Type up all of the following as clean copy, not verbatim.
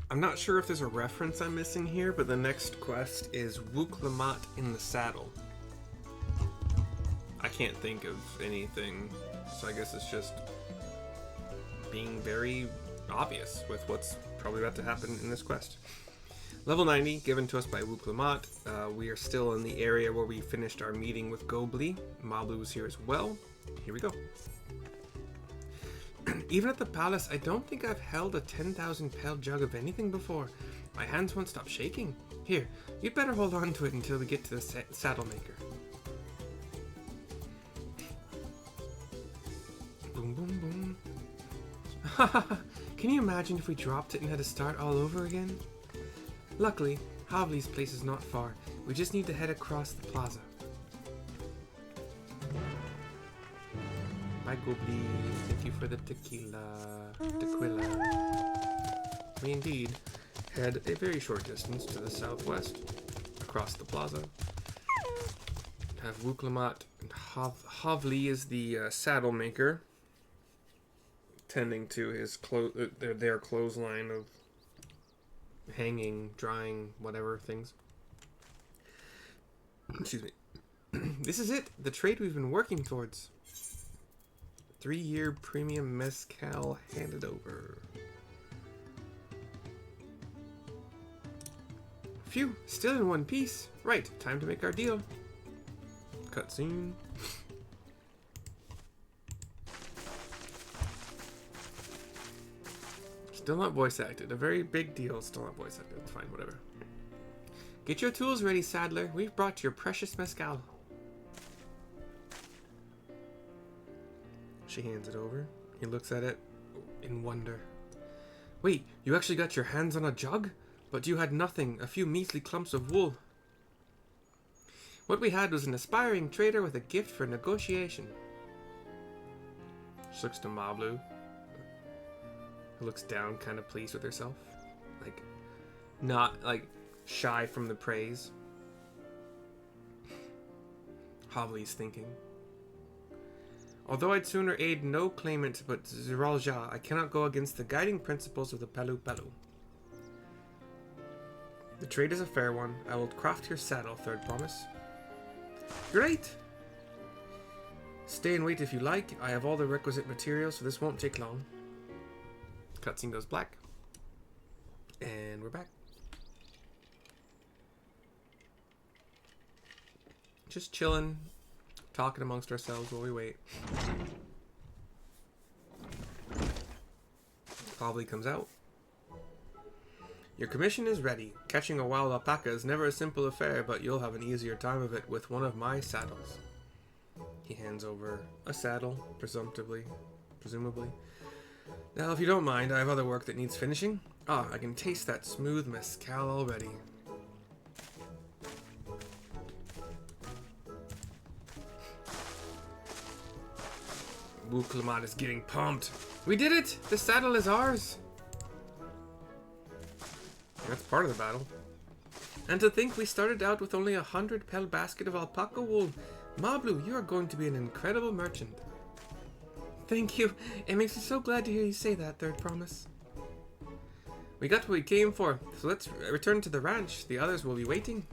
I'm not sure if there's a reference I'm missing here, but the next quest is Wuk Lamat in the saddle. I can't think of anything, so I guess it's just being very obvious with what's probably about to happen in this quest. Level 90, given to us by Wuk Lamat. We are still in the area where we finished our meeting with Gobli. Mablu is here as well. Here we go. Even at the palace, I don't think I've held a 10,000 pel jug of anything before. My hands won't stop shaking. Here, you'd better hold on to it until we get to the Saddlemaker. Boom, boom, boom. Can you imagine if we dropped it and had to start all over again? Luckily, Havli's place is not far. We just need to head across the plaza. Bye, Gobli. Thank you for the tequila. We indeed head a very short distance to the southwest, across the plaza. Have Wuk Lamat and Havli is the Saddlemaker, tending to his their clothesline of hanging, drying, whatever things. Excuse me. This is it, the trade we've been working towards. 3-year premium Mezcal handed over. Phew, still in one piece. Right, time to make our deal. Cutscene. Still not voice acted. A very big deal. Still not voice acted. It's fine, whatever. Get your tools ready, Saddler. We've brought your precious Mezcal. She hands it over. He looks at it in wonder. Wait, you actually got your hands on a jug? But you had nothing, a few measly clumps of wool. What we had was an aspiring trader with a gift for negotiation. She looks to Mablu, who looks down, kind of pleased with herself. Like, not, like, shy from the praise. Havli's thinking. Although I'd sooner aid no claimant but Ziralja, I cannot go against the guiding principles of the Pelu Pelu. The trade is a fair one. I will craft your saddle, Third Promise. Great! Stay and wait if you like. I have all the requisite materials, so this won't take long. Cutscene goes black. And we're back. Just chilling. Talking amongst ourselves while we wait. Probably comes out. Your commission is ready. Catching a wild alpaca is never a simple affair, but you'll have an easier time of it with one of my saddles. He hands over a saddle, presumably. Now, if you don't mind, I have other work that needs finishing. Ah, I can taste that smooth mezcal already. Wuk Lamat is getting pumped. We did it! The saddle is ours! That's part of the battle. And to think we started out with only 100 pel basket of alpaca wool. Mablu, you are going to be an incredible merchant. Thank you. It makes me so glad to hear you say that, Third Promise. We got what we came for, so let's return to the ranch. The others will be waiting.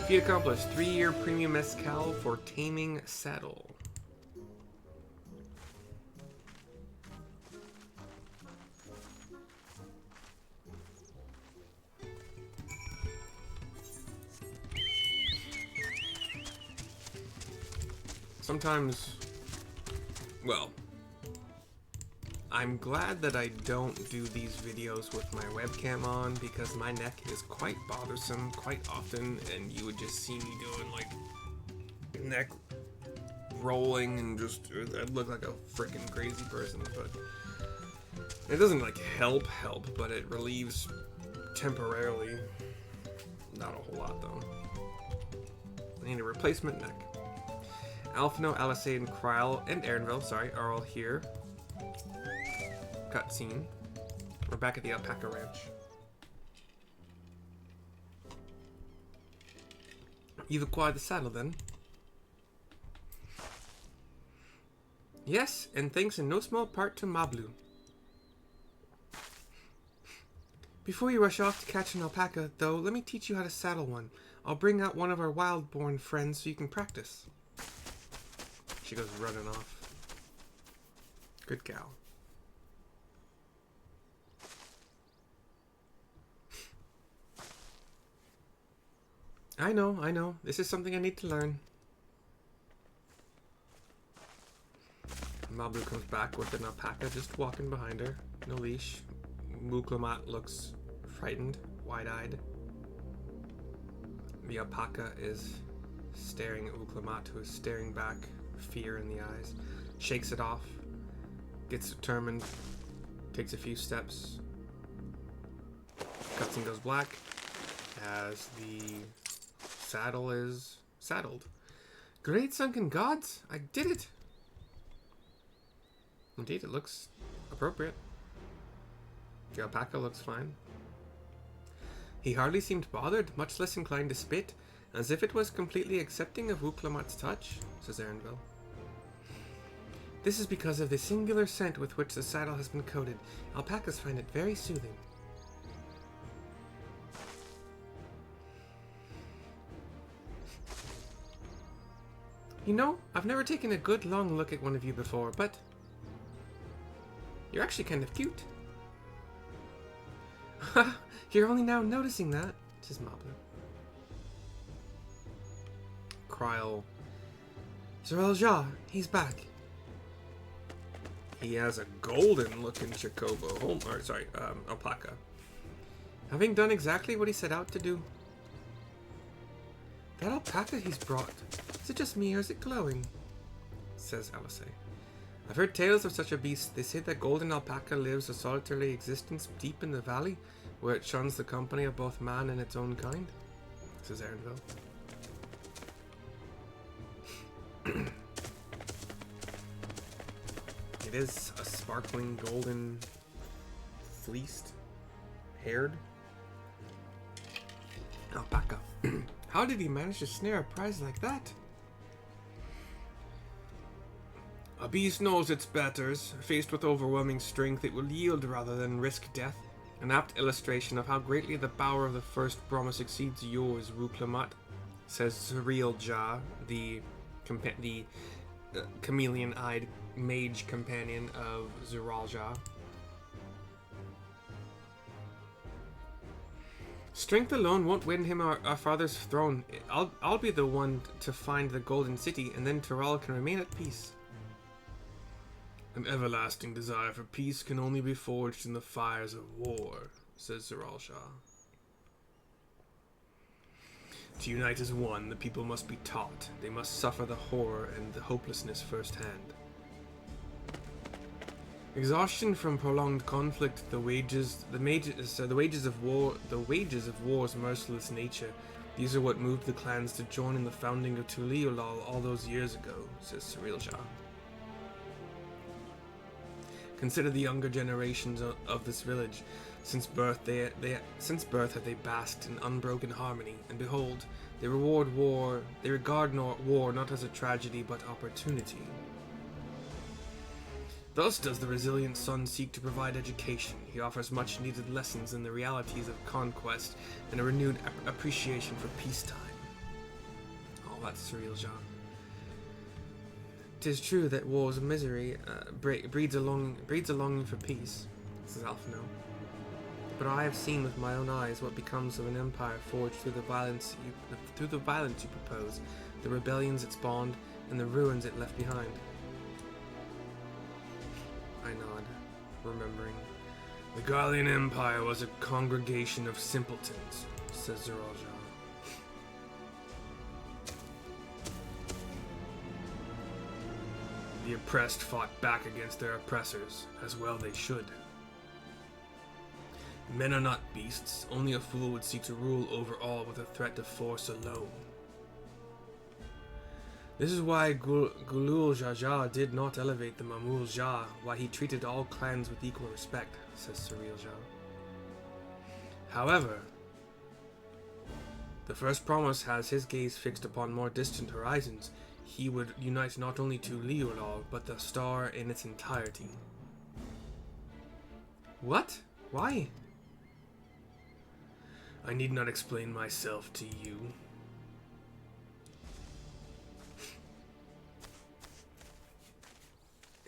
Feat accomplished. 3-year premium mezcal for taming saddle. Sometimes, well, I'm glad that I don't do these videos with my webcam on because my neck is quite bothersome quite often, and you would just see me doing like neck rolling and just, I'd look like a freaking crazy person, but it doesn't like help, but it relieves temporarily. Not a whole lot though. I need a replacement neck. Alphino, Alisade, Kryl, and Aaronville, are all here. Cutscene. We're back at the Alpaca Ranch. You've acquired the saddle, then? Yes, and thanks in no small part to Mablu. Before you rush off to catch an alpaca, though, let me teach you how to saddle one. I'll bring out one of our wild-born friends so you can practice. She goes running off. Good gal. I know. This is something I need to learn. Mablu comes back with an alpaca just walking behind her. No leash. Wuk Lamat looks frightened, wide-eyed. The alpaca is staring at Wuk Lamat, who is staring back, fear in the eyes. Shakes it off. Gets determined. Takes a few steps. Cutscene goes black as the saddle is saddled. Great sunken gods! I did it! Indeed, it looks appropriate. The alpaca looks fine. He hardly seemed bothered, much less inclined to spit, as if it was completely accepting of Wuk Lamat's touch, says Erenville. This is because of the singular scent with which the saddle has been coated. Alpacas find it very soothing. You know, I've never taken a good long look at one of you before, but you're actually kind of cute. You're only now noticing that, says Mablu. Kryl. Zerelja, he's back. He has a golden-looking Chocobo, alpaca. Having done exactly what he set out to do. That alpaca he's brought, is it just me or is it glowing? Says Alice. I've heard tales of such a beast. They say that golden alpaca lives a solitary existence deep in the valley, where it shuns the company of both man and its own kind, says Erenville. It is a sparkling golden fleeced haired alpaca. How did he manage to snare a prize like that? A beast knows its betters. Faced with overwhelming strength, it will yield rather than risk death. An apt illustration of how greatly the power of the first promise exceeds yours, Wuk Lamat, says Zerelja, the chameleon-eyed mage companion of Zerelja. Strength alone won't win him our father's throne. I'll be the one to find the golden city, and then Tyrell can remain at peace. An everlasting desire for peace can only be forged in the fires of war, says Zerelja. To unite as one, the people must be taught. They must suffer the horror and the hopelessness firsthand. Exhaustion from prolonged conflict, the wages of war's merciless nature. These are what moved the clans to join in the founding of Tuliolal all those years ago, says Zerelja. Consider the younger generations of this village. Since birth have they basked in unbroken harmony, and behold, they regard war not as a tragedy but opportunity. Thus does the resilient son seek to provide education. He offers much needed lessons in the realities of conquest and a renewed appreciation for peacetime. Oh, that's Zerelja. 'Tis true that war's misery breeds a longing for peace, says Alphino. But I have seen with my own eyes what becomes of an empire forged through the violence you propose, the rebellions it spawned, and the ruins it left behind. I nod, remembering. The Gallian Empire was a congregation of simpletons, says Zerelja. The oppressed fought back against their oppressors, as well they should. Men are not beasts. Only a fool would seek to rule over all with a threat of force alone. This is why Gulul Jaja did not elevate the Mamul Jah, why he treated all clans with equal respect, says Zerelja. However, the first promise has his gaze fixed upon more distant horizons. He would unite not only to Liolal, but the star in its entirety. What? Why? I need not explain myself to you.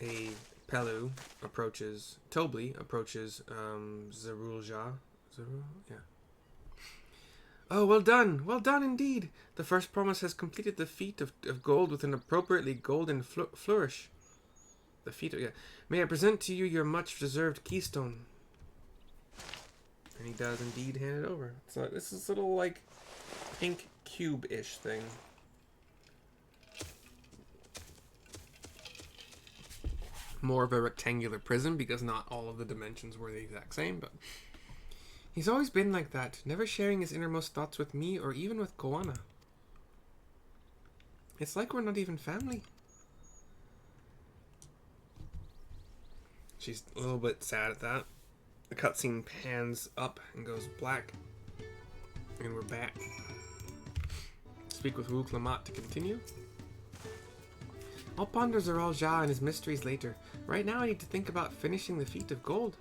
A Pelu approaches, Tobli approaches Zerulja. Yeah. Oh, well done indeed. The first promise has completed the feat of gold with an appropriately golden flourish. The feat of, yeah. May I present to you your much-deserved keystone? And he does indeed hand it over. So this is a little, like, pink cube-ish thing. More of a rectangular prism, because not all of the dimensions were the exact same, but... He's always been like that, never sharing his innermost thoughts with me or even with Koana. It's like we're not even family. She's a little bit sad at that. The cutscene pans up and goes black. And we're back. Speak with Wuk Lamat to continue. I'll ponder Zerulja and his mysteries later. Right now I need to think about finishing the feat of gold.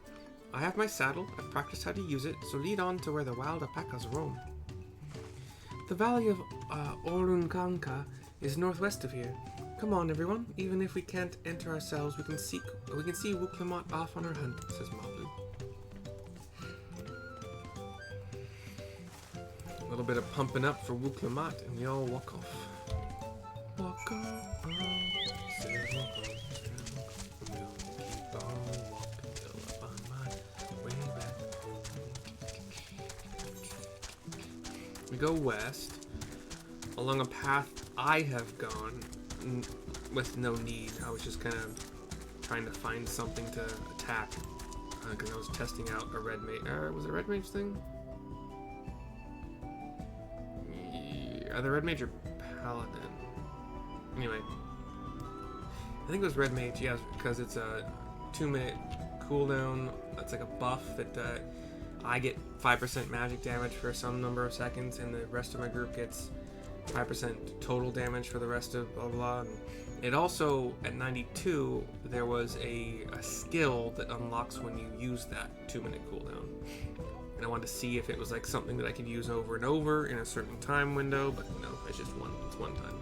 I have my saddle, I've practiced how to use it, so lead on to where the wild alpacas roam. The valley of Orunkanka is northwest of here. Come on, everyone. Even if we can't enter ourselves, we can see Wuk Lamat off on her hunt, says Mablu. A little bit of pumping up for Wuk Lamat, and we all walk off. Walk off, we'll keep on walking till I find my way back. We go west along a path I have gone with no need. I was just kind of trying to find something to attack because I was testing out a red mage. Was it a red mage thing? Yeah, either red mage or paladin. Anyway, I think it was red mage. Yes, because it's a 2-minute cooldown. That's like a buff that I get 5% magic damage for some number of seconds, and the rest of my group gets 5% total damage for the rest of blah blah. And it also, at 92, there was a skill that unlocks when you use that 2-minute cooldown. And I wanted to see if it was like something that I could use over and over in a certain time window, but no, it's just one time.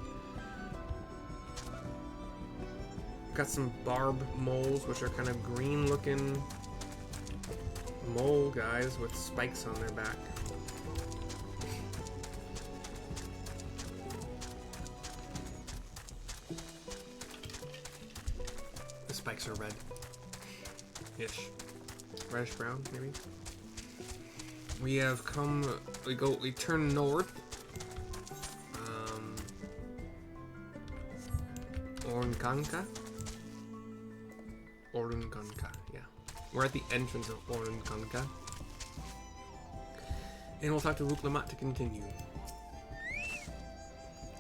Got some barb moles, which are kind of green looking mole guys with spikes on their back. The spikes are red-ish. Reddish brown, maybe. We have come, we turn north. Orunkanka, yeah. We're at the entrance of Orunkanka. And we'll talk to Wuk Lamat to continue.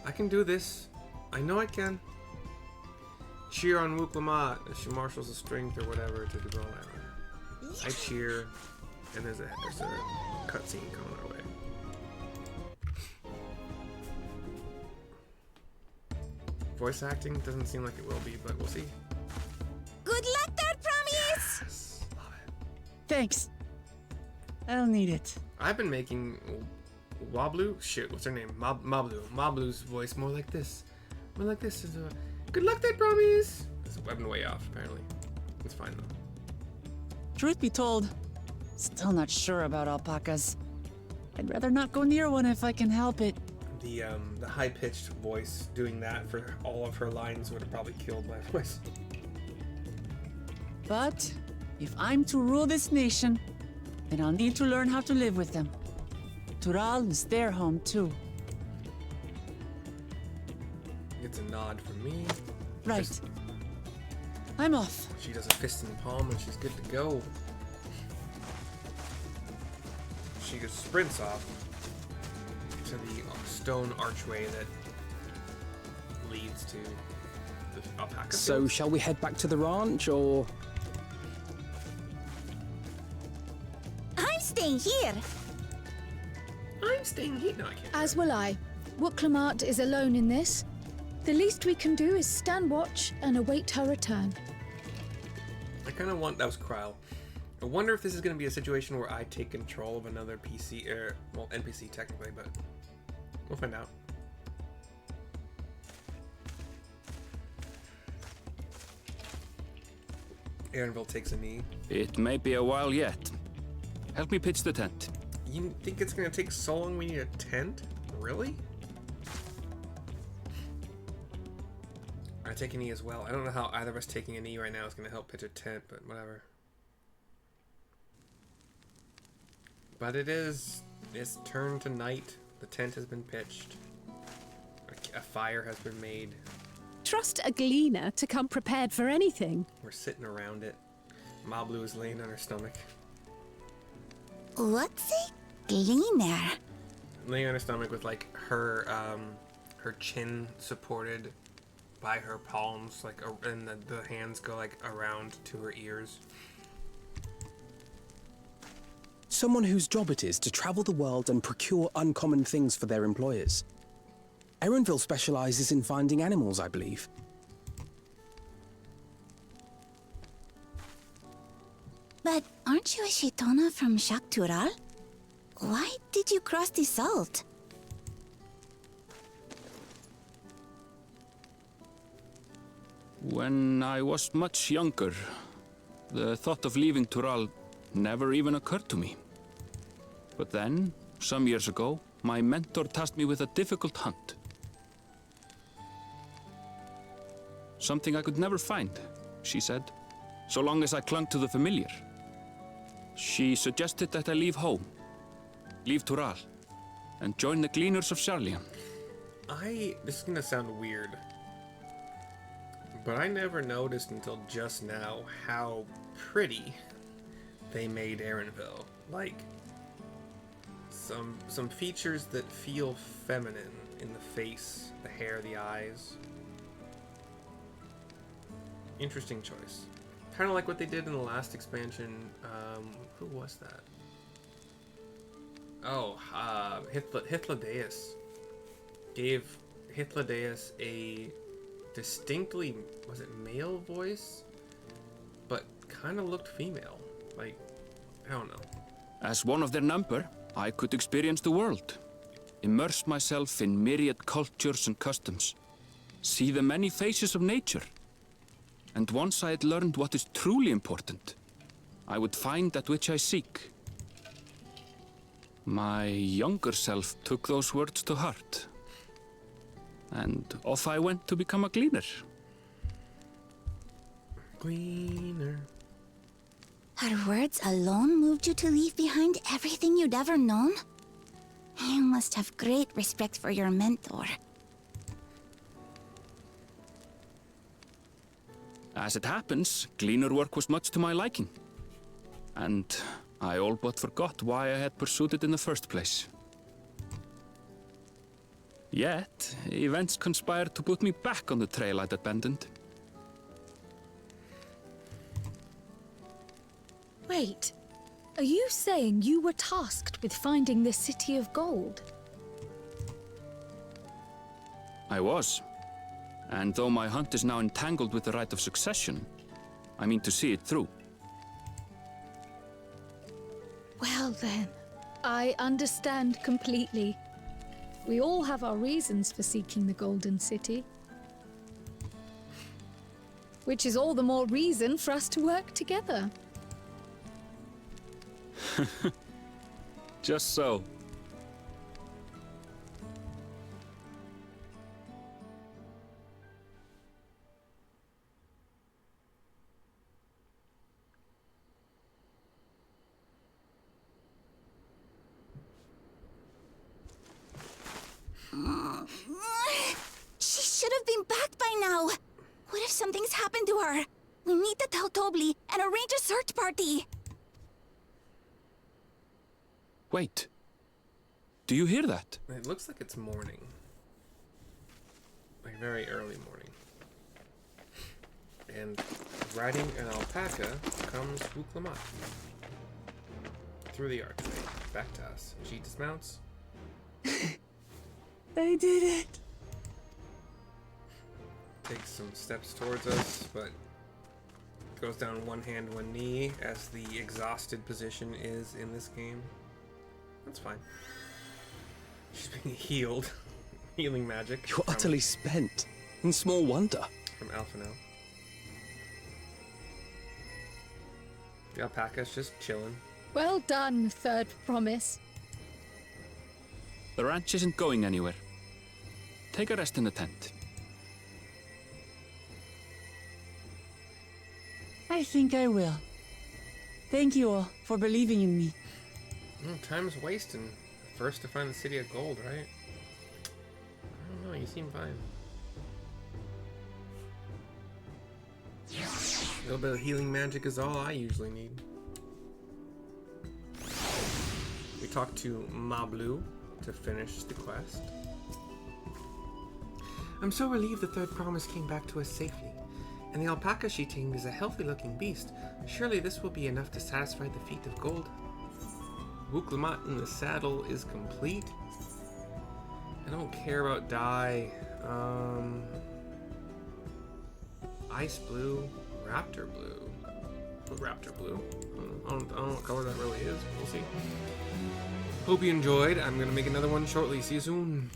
I can do this. I know I can. Cheer on Wuk Lamat as she marshals the strength or whatever to do whatever. I cheer, and there's a cutscene coming our way. Voice acting doesn't seem like it will be, but we'll see. Good luck there, Promise! Yes, love it. Thanks. I'll need it. I've been making Wablu, shit, what's her name? Mablu's voice more like this. More like this. Good luck there, Promise! I've been way off, apparently. It's fine, though. Truth be told, still not sure about alpacas. I'd rather not go near one if I can help it. The high-pitched voice doing that for all of her lines would have probably killed my voice. But if I'm to rule this nation, then I'll need to learn how to live with them. Tural is their home too. It's a nod from me. Right. I'm off. She does a fist in palm and she's good to go. She just sprints off to the stone archway that leads to the alpaca. So shall we head back to the ranch, or...? I'm staying here. I'm staying here. No, I can't. As will I. Wuk Lamat is alone in this. The least we can do is stand watch and await her return. I kind of want... That was Kryle. I wonder if this is going to be a situation where I take control of another PC, well, NPC technically, but we'll find out. Aaronville takes a knee. It may be a while yet. Help me pitch the tent. You think it's going to take so long we need a tent? Really? I take a knee as well. I don't know how either of us taking a knee right now is going to help pitch a tent, but whatever. But it's turned to night. The tent has been pitched. A fire has been made. Trust a gleaner to come prepared for anything. We're sitting around it. Mablu is laying on her stomach. What's a gleaner? Laying on her stomach with like her chin supported by her palms, like, and the hands go like around to her ears. Someone whose job it is to travel the world and procure uncommon things for their employers. Erenville specializes in finding animals, I believe. But aren't you a Shaitana from Shaktural? Why did you cross the salt? When I was much younger, the thought of leaving Tural never even occurred to me. But then, some years ago, my mentor tasked me with a difficult hunt. Something I could never find, she said, so long as I clung to the familiar. She suggested that I leave home, leave Tural, and join the Gleaners of Sharlian. This is gonna sound weird, but I never noticed until just now how pretty they made Erenville. Like, some features that feel feminine in the face, the hair, the eyes. Interesting choice. Kind of like what they did in the last expansion. Who was that? Oh, Hythlodaeus. Gave Hythlodaeus a distinctly, was it male voice? But kind of looked female. Like, I don't know. As one of their number, I could experience the world, immerse myself in myriad cultures and customs, see the many faces of nature. And once I had learned what is truly important, I would find that which I seek. My younger self took those words to heart, and off I went to become a gleaner. Gleaner. Her words alone moved you to leave behind everything you'd ever known? You must have great respect for your mentor. As it happens, gleaner work was much to my liking, and I all but forgot why I had pursued it in the first place. Yet, events conspired to put me back on the trail I'd abandoned. Wait, are you saying you were tasked with finding the City of Gold? I was. And though my hunt is now entangled with the right of succession, I mean to see it through. Well then, I understand completely. We all have our reasons for seeking the Golden City. Which is all the more reason for us to work together. Just so. She should have been back by now. What if something's happened to her? We need to tell Tobli and arrange a search party. Wait. Do you hear that? It looks like it's morning. Like very early morning. And riding an alpaca comes Wuk Lamat. Through the archway, back to us. She dismounts. They did it. Takes some steps towards us, but Goes down one hand, one knee, as the exhausted position is in this game. That's fine. She's being healed. Healing magic. You're utterly spent. And small wonder. From Alphino. The alpaca's just chilling. Well done, third promise. The ranch isn't going anywhere. Take a rest in the tent. I think I will. Thank you all for believing in me. Time's wasting. First to find the city of gold, right? I don't know, you seem fine. A little bit of healing magic is all I usually need. We talked to Mablu to finish the quest. I'm so relieved the third promise came back to us safely. And the alpaca she tamed is a healthy-looking beast. Surely this will be enough to satisfy the feat of gold. Wuk Lamat in the saddle is complete. I don't care about dye. Ice blue, raptor blue. Raptor blue. I don't know what color that really is, but we'll see. Hope you enjoyed. I'm gonna make another one shortly. See you soon.